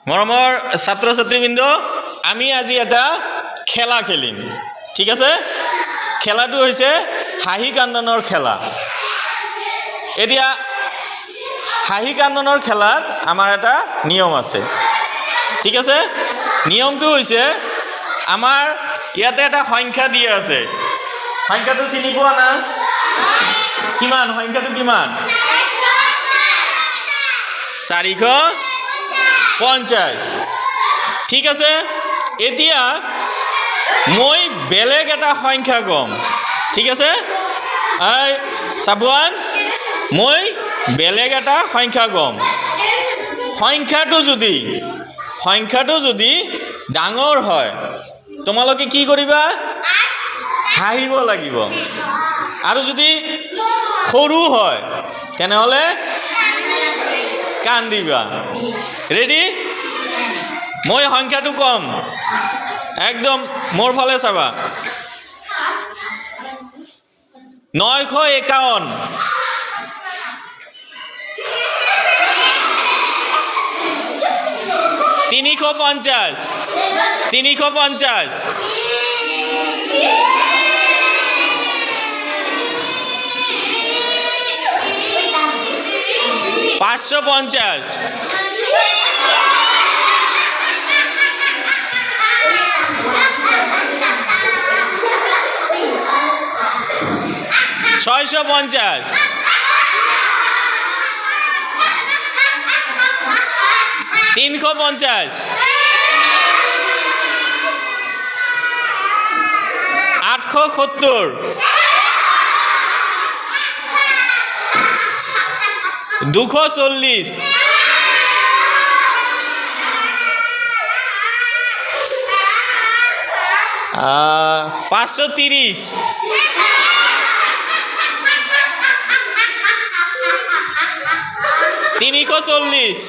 মৰমৰ ছাত্ৰ ছাত্ৰীবৃন্দ, আমি আজি এটা খেলা খেলিম, ঠিক আছে? খেলাটো হৈছে হাঁহি কান্দনৰ খেলা। এতিয়া হাঁহি কান্দনৰ খেলাত আমাৰ এটা নিয়ম আছে, ঠিক আছে? নিয়মটো হৈছে আমাৰ ইয়াতে এটা সংখ্যা দিয়া আছে। সংখ্যাটো চিনি পোৱা না? কিমান সংখ্যাটো কিমান? 450, ঠিক আছে? এতিয়া মই বেলেগ এটা সংখ্যা কম, ঠিক আছে? চাবুৱান, মই বেলেগ এটা সংখ্যা কম। সংখ্যাটো যদি ডাঙৰ হয়, তোমালোকে কি কৰিবা? হাঁহিব লাগিব। আৰু যদি সৰু হয় তেনেহ'লে কান্দিবা। ৰেডি? মই সংখ্যাটো কম, একদম মোৰ ফালে চাবা। 951, 350, 350, 550, 650, 350, 870, 240, 530, 340,